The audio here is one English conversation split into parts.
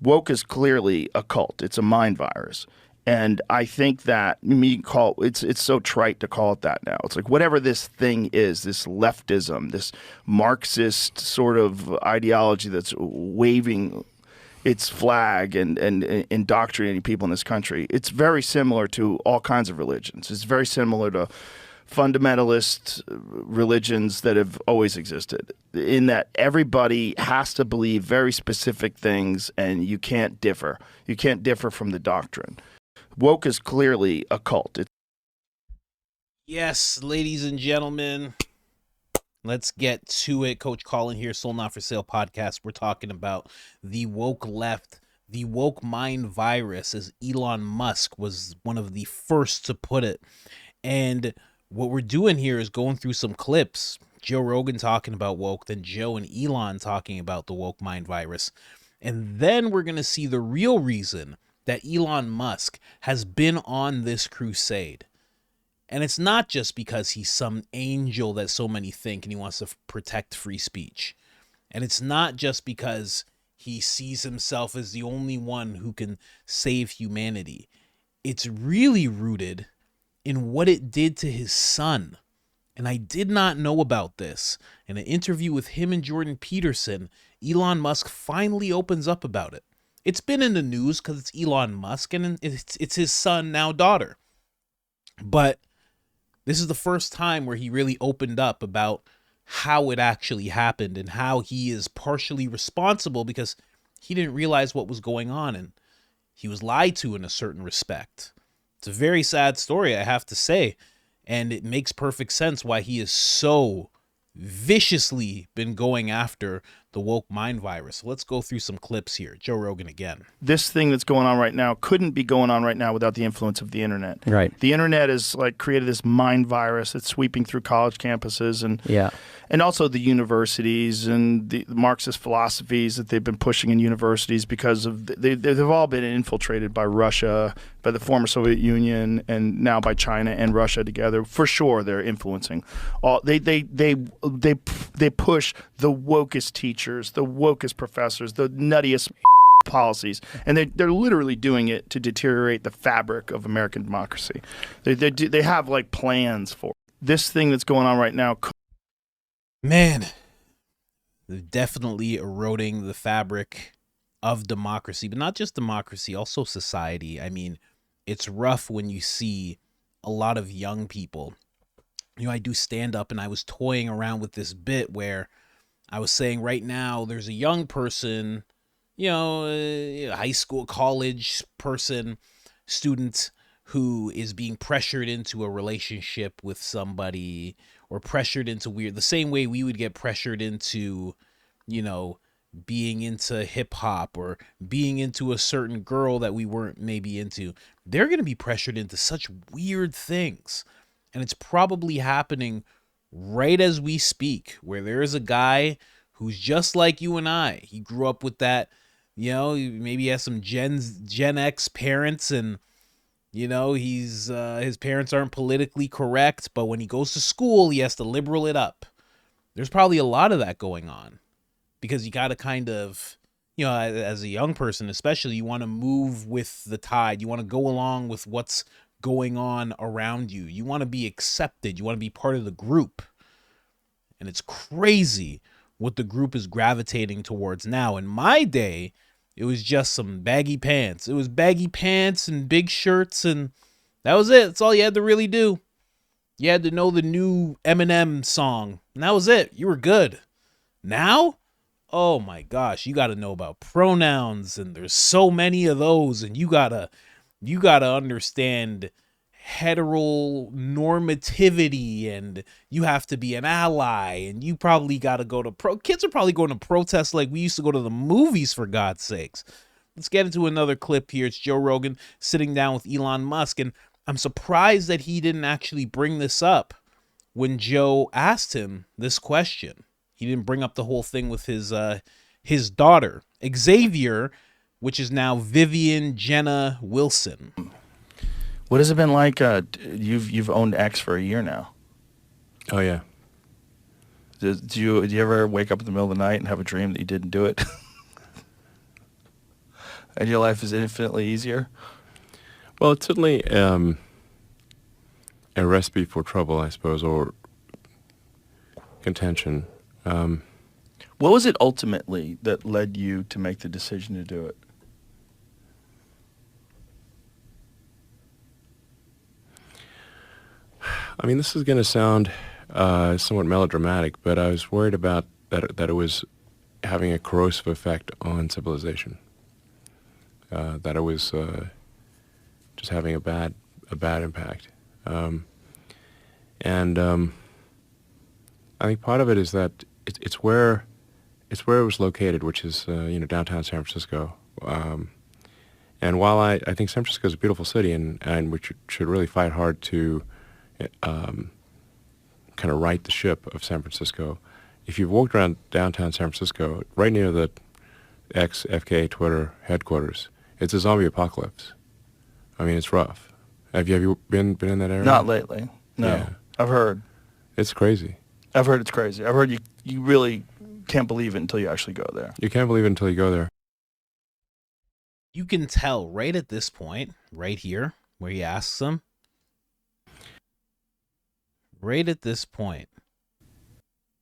Woke is clearly a cult. It's a mind virus. And I think that it's so trite to call it that now. It's like whatever this thing is, this leftism, this Marxist sort of ideology that's waving its flag and indoctrinating people in this country. It's very similar to all kinds of religions. It's very similar to fundamentalist religions that have always existed, in that everybody has to believe very specific things and you can't differ. You can't differ from the doctrine. Woke is clearly a cult. Yes, ladies and gentlemen, let's get to it. Coach Colin here, Soul Not For Sale podcast. We're talking about the woke left, the woke mind virus, as Elon Musk was one of the first to put it. And what we're doing here is going through some clips. Joe Rogan talking about woke, then Joe and Elon talking about the woke mind virus. And then we're going to see the real reason that Elon Musk has been on this crusade. And it's not just because he's some angel that so many think and he wants to protect free speech. And it's not just because he sees himself as the only one who can save humanity. It's really rooted in what it did to his son. And I did not know about this. In an interview with him and Jordan Peterson, Elon Musk finally opens up about it. It's been in the news because it's Elon Musk and it's his son, now daughter. But this is the first time where he really opened up about how it actually happened and how he is partially responsible because he didn't realize what was going on and he was lied to in a certain respect. It's a very sad story, I have to say, and it makes perfect sense why he is so viciously been going after the woke mind virus. So let's go through some clips here. Joe Rogan again. This thing that's going on right now couldn't be going on right now without the influence of the internet. Right. The internet has like created this mind virus that's sweeping through college campuses and also the universities and the Marxist philosophies that they've been pushing in universities because of they've all been infiltrated by Russia, by the former Soviet Union, and now by China and Russia together. For sure, they're influencing. They push the wokest teachers, the wokest professors, the nuttiest policies, and they're literally doing it to deteriorate the fabric of American democracy. They have like plans for it. This thing that's going on right now. Man, they're definitely eroding the fabric of democracy, but not just democracy, also society. I mean, it's rough when you see a lot of young people. You know, I do stand up and I was toying around with this bit where I was saying right now there's a young person, high school, college person, student who is being pressured into a relationship with somebody or pressured into the same way we would get pressured into, being into hip hop or being into a certain girl that we weren't maybe into. They're going to be pressured into such weird things. And it's probably happening right as we speak, where there is a guy who's just like you and I. He grew up with that, maybe he has some Gen X parents and, his parents aren't politically correct, but when he goes to school, he has to liberal it up. There's probably a lot of that going on because you got to kind of, as a young person, especially, you want to move with the tide. You want to go along with what's going on around you. You want to be accepted. You want to be part of the group. And it's crazy what the group is gravitating towards now. In my day, it was just some baggy pants. It was baggy pants and big shirts, and that was it. That's all you had to really do. You had to know the new Eminem song, and that was it. You were good. Now, oh my gosh, you got to know about pronouns, and there's so many of those, and you gotta understand heteronormativity, and you have to be an ally, and you probably got to go to kids are probably going to protests like we used to go to the movies, for God's sakes. Let's get into another clip here. It's Joe Rogan sitting down with Elon Musk, and I'm surprised that he didn't actually bring this up when Joe asked him this question. He didn't bring up the whole thing with his daughter, Xavier, which is now Vivian Jenna Wilson. What has it been like? You've owned X for a year now. Oh yeah. Do you ever wake up in the middle of the night and have a dream that you didn't do it? and your life is infinitely easier? Well, it's certainly a recipe for trouble, I suppose, or contention. What was it ultimately that led you to make the decision to do it? I mean, this is going to sound somewhat melodramatic, but I was worried about that it was having a corrosive effect on civilization. That it was just having a bad impact. And I think part of it is that it's where it was located, which is downtown San Francisco. And while I think San Francisco is a beautiful city, and we should really fight hard to kind of right the ship of San Francisco. If you've walked around downtown San Francisco, right near the ex-FKA Twitter headquarters, it's a zombie apocalypse. I mean, it's rough. Have you been in that area? Not lately. No. Yeah. I've heard. It's crazy. I've heard it's crazy. I've heard you really can't believe it until you actually go there. You can't believe it until you go there. You can tell right at this point, right here, where he asks him, right at this point,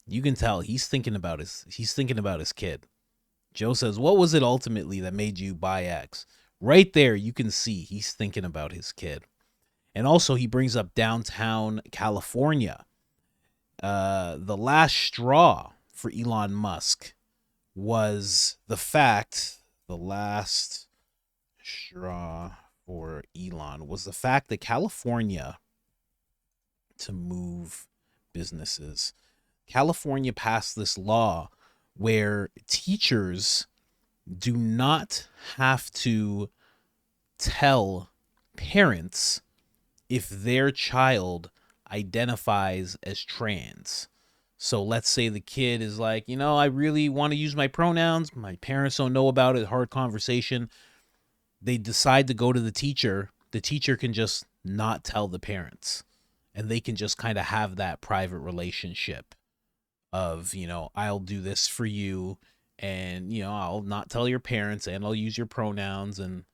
you can tell he's thinking about his kid. Joe says, "What was it ultimately that made you buy X?" Right there, you can see he's thinking about his kid. And also, he brings up downtown California. The last straw for Elon Musk was the fact that California, to move businesses, California passed this law where teachers do not have to tell parents if their child identifies as trans. So let's say the kid is like, I really want to use my pronouns. My parents don't know about it. Hard conversation. They decide to go to the teacher. The teacher can just not tell the parents. And they can just kind of have that private relationship of, I'll do this for you. And, I'll not tell your parents and I'll use your pronouns. And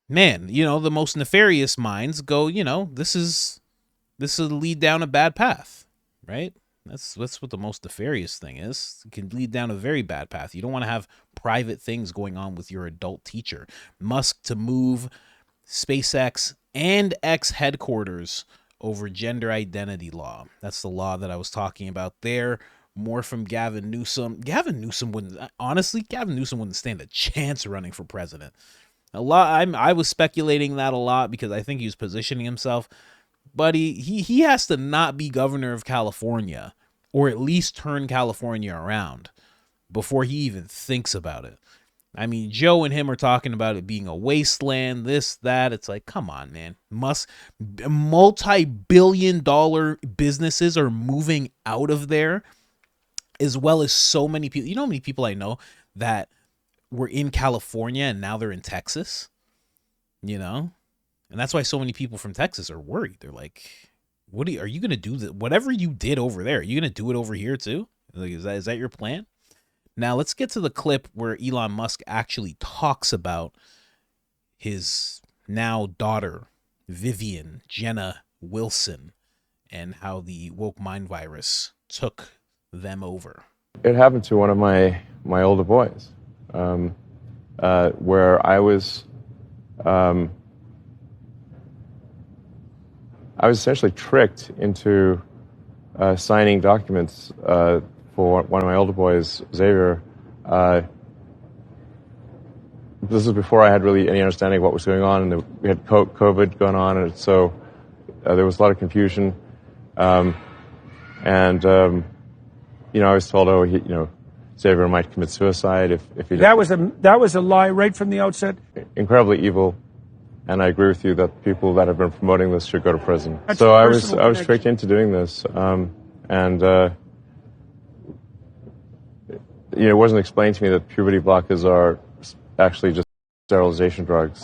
man, the most nefarious minds go, this will lead down a bad path, right? That's what the most nefarious thing is. It can lead down a very bad path. You don't want to have private things going on with your adult teacher. Musk to move SpaceX and X headquarters over gender identity law. That's the law that I was talking about there. More from Gavin Newsom. Gavin Newsom wouldn't stand a chance running for president. I was speculating that a lot because I think he was positioning himself, but he has to not be governor of California, or at least turn California around before he even thinks about it. I mean, Joe and him are talking about it being a wasteland, this, that. It's like, come on, man. Multi-billion-dollar businesses are moving out of there, as well as so many people. You know how many people I know that were in California and now they're in Texas? And that's why so many people from Texas are worried. They're like, are you going to do whatever you did over there? Are you going to do it over here too? Like, is that your plan? Now let's get to the clip where Elon Musk actually talks about his now daughter, Vivian Jenna Wilson, and how the woke mind virus took them over. It happened to one of my older boys, where I was essentially tricked into signing documents for one of my older boys, Xavier. This was before I had really any understanding of what was going on, and we had COVID going on, and so there was a lot of confusion. I was told, Xavier might commit suicide if he. That was a lie right from the outset. Incredibly evil, and I agree with you that people that have been promoting this should go to prison. That's so I was tricked into doing this, it wasn't explained to me that puberty blockers are actually just sterilization drugs.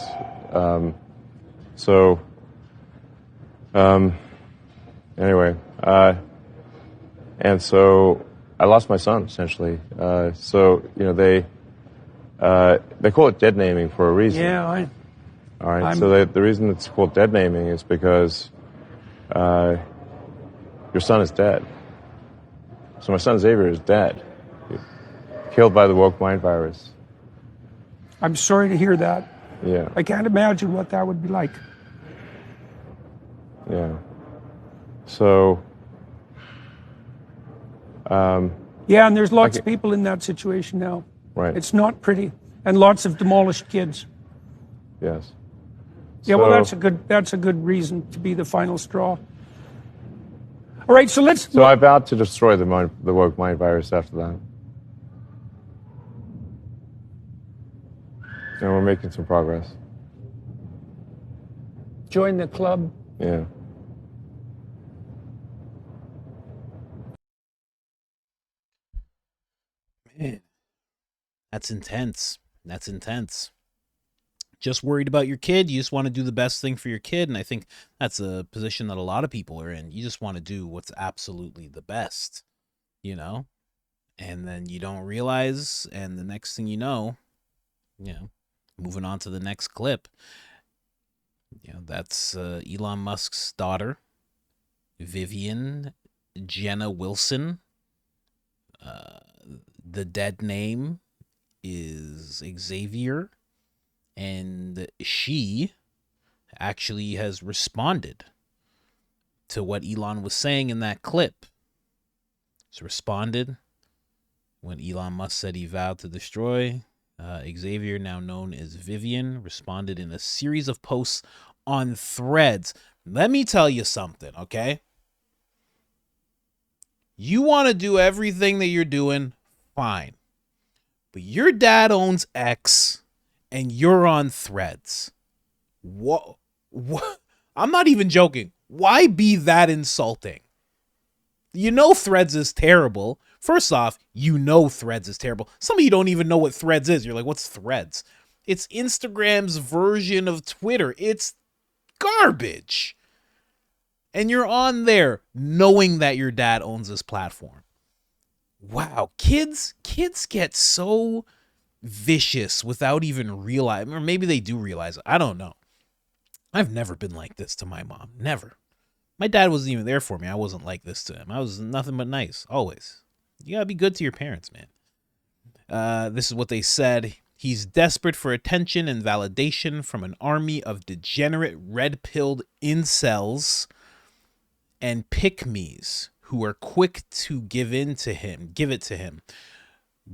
Anyway, and so I lost my son essentially. They They call it dead naming for a reason. Yeah, All right. So the reason it's called dead naming is because your son is dead. So my son Xavier is dead, killed by the woke mind virus. I'm sorry to hear that. Yeah. I can't imagine what that would be like. Yeah. So. Yeah, and there's lots of people in that situation now. Right. It's not pretty, and lots of demolished kids. Yes. Yeah, well, that's a good reason to be the final straw. All right, so let's. So I vowed to destroy the woke mind virus after that. And we're making some progress. Join the club. Yeah. Man, that's intense. That's intense. Just worried about your kid. You just want to do the best thing for your kid. And I think that's a position that a lot of people are in. You just want to do what's absolutely the best, you know? And then you don't realize, and the next thing you know, moving on to the next clip. That's Elon Musk's daughter, Vivian Jenna Wilson. The dead name is Xavier, and she actually has responded to what Elon was saying in that clip. She's responded when Elon Musk said he vowed to destroy. Xavier, now known as Vivian, responded in a series of posts on Threads. Let me tell you something, okay? You want to do everything that you're doing, fine. But your dad owns X, and you're on Threads. What? I'm not even joking. Why be that insulting? You know Threads is terrible. First off, you know Threads is terrible. Some of you don't even know what Threads is. You're like, what's Threads? It's Instagram's version of Twitter. It's garbage. And you're on there knowing that your dad owns this platform. Wow, kids get so vicious without even realizing, or maybe they do realize it. I don't know. I've never been like this to my mom. Never. My dad wasn't even there for me. I wasn't like this to him. I was nothing but nice, always. You gotta be good to your parents, man. This is what they said. He's desperate for attention and validation from an army of degenerate red-pilled incels and pick-me's who are quick to give it to him.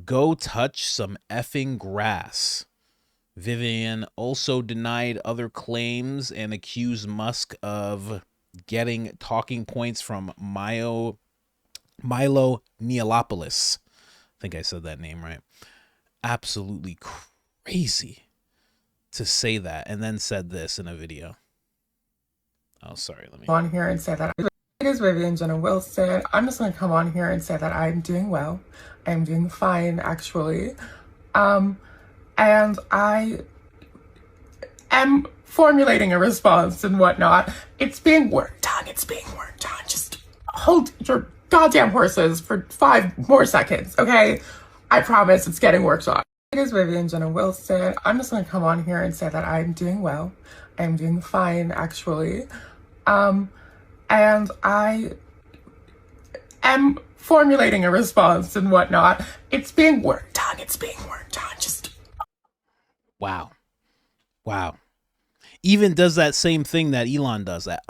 Go touch some effing grass. Vivian also denied other claims and accused Musk of getting talking points from Milo Yiannopoulos. I think I said that name right. Absolutely crazy to say that, and then said this in a video. Oh, sorry. Let me on here and say that it is Vivian Jenna Wilson. I'm just going to come on here and say that I'm doing well. I'm doing fine, actually. And I am formulating a response and whatnot. It's being worked on. Just hold your goddamn horses for 5 more seconds, okay? I promise it's getting worked on. It is Vivian Jenna Wilson. I'm just going to come on here and say that I'm doing well. I'm doing fine, actually. And I am formulating a response and whatnot. It's being worked on. Just wow. Even does that same thing that Elon does, that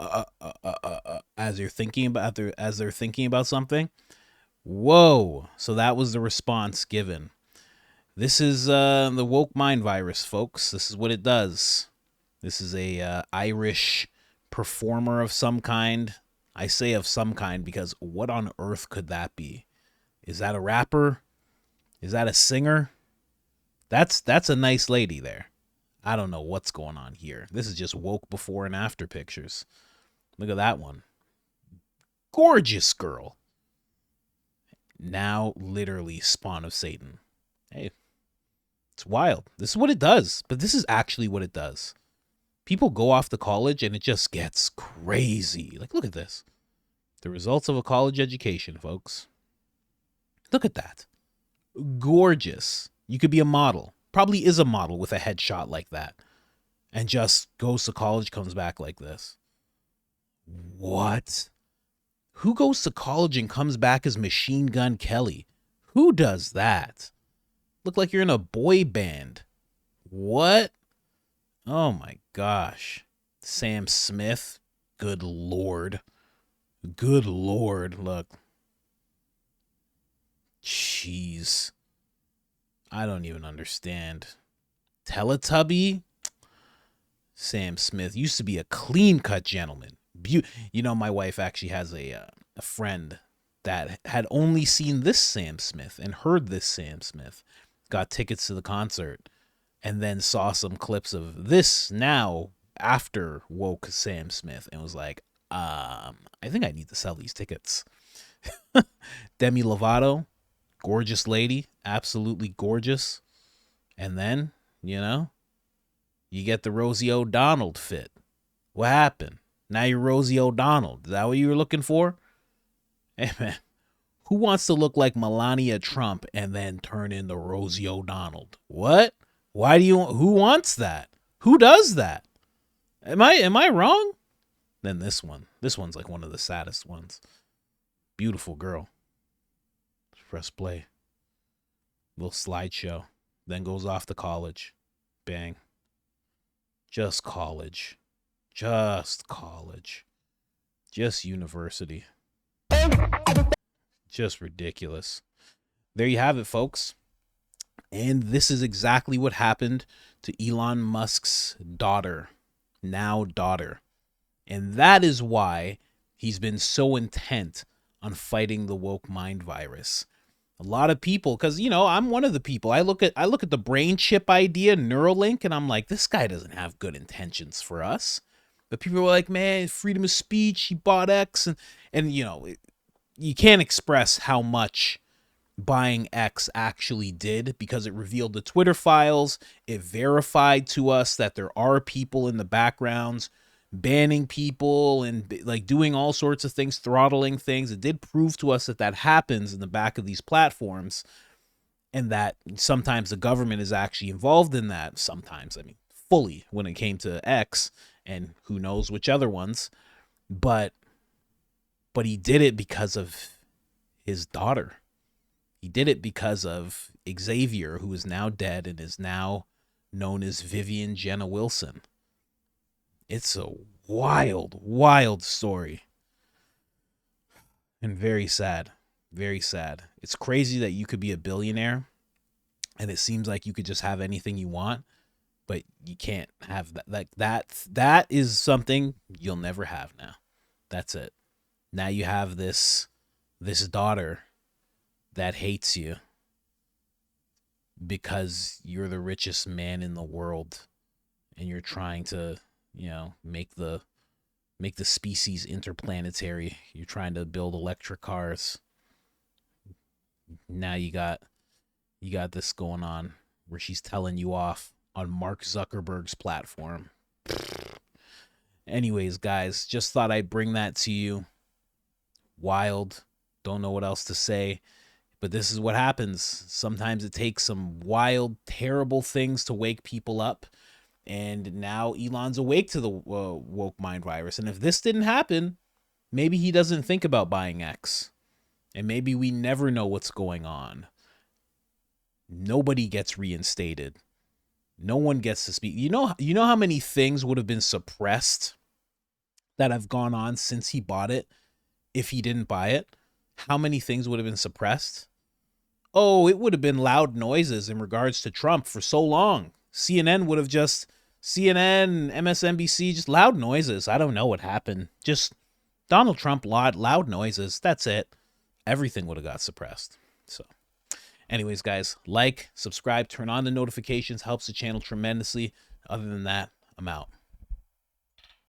as they're thinking about something. Whoa. So that was the response given. This is the woke mind virus, folks. This is what it does. This is a Irish performer of some kind. I say of some kind because what on earth could that be? Is that a rapper? Is that a singer? That's a nice lady there. I don't know what's going on here. This is just woke before and after pictures. Look at that one. Gorgeous girl. Now literally spawn of Satan. Hey, it's wild. This is what it does. But this is actually what it does. People go off to college and it just gets crazy. Like, look at this. The results of a college education, folks. Look at that. Gorgeous. You could be a model. Probably is a model with a headshot like that. And just goes to college, comes back like this. What? Who goes to college and comes back as Machine Gun Kelly? Who does that? Look like you're in a boy band. What? Oh my gosh. Sam Smith. Good Lord. Good Lord. Look. Jeez. I don't even understand. Teletubby? Sam Smith used to be a clean-cut gentleman. You know, my wife actually has a friend that had only seen this Sam Smith and heard this Sam Smith, got tickets to the concert, and then saw some clips of this now after woke Sam Smith and was like, I think I need to sell these tickets. Demi Lovato, gorgeous lady, absolutely gorgeous. And then, you know, you get the Rosie O'Donnell fit. What happened? Now you're Rosie O'Donnell. Is that what you were looking for? Hey, man. Who wants to look like Melania Trump and then turn into Rosie O'Donnell? What? Who wants that? Who does that? Am I wrong? Then this one's like one of the saddest ones. Beautiful girl. Press play. Little slideshow. Then goes off to college. Bang. Just college. Just college. Just university. Just ridiculous. There you have it, folks. And this is exactly what happened to Elon Musk's daughter. Now daughter. And that is why he's been so intent on fighting the woke mind virus. A lot of people, because, you know, I'm one of the people. I look at the brain chip idea, Neuralink, and I'm like, this guy doesn't have good intentions for us. But people are like, man, freedom of speech, he bought X. And you know, you can't express how much buying X actually did, because it revealed the Twitter files. It verified to us that there are people in the backgrounds banning people and like doing all sorts of things, throttling things. It did prove to us that happens in the back of these platforms, and that sometimes the government is actually involved in that. Sometimes, I mean, fully when it came to X, and who knows which other ones. But he did it because of his daughter. He did it because of Xavier, who is now dead and is now known as Vivian Jenna Wilson. It's a wild, wild story. And very sad. Very sad. It's crazy that you could be a billionaire and it seems like you could just have anything you want, but you can't have that. Like that is something you'll never have now. That's it. Now you have this daughter that hates you because you're the richest man in the world and you're trying to, you know, make the species interplanetary. You're trying to build electric cars. Now you got this going on where she's telling you off on Mark Zuckerberg's platform. Anyways, guys, just thought I'd bring that to you. Wild. Don't know what else to say. But this is what happens. Sometimes it takes some wild, terrible things to wake people up. And now Elon's awake to the woke mind virus. And if this didn't happen, maybe he doesn't think about buying X. And maybe we never know what's going on. Nobody gets reinstated. No one gets to speak. You know how many things would have been suppressed that have gone on since he bought it if he didn't buy it? How many things would have been suppressed? Oh, it would have been loud noises in regards to Trump for so long. CNN, MSNBC, just loud noises. I don't know what happened. Just Donald Trump loud noises. That's it. Everything would have got suppressed. So anyways, guys, like, subscribe, turn on the notifications. Helps the channel tremendously. Other than that, I'm out.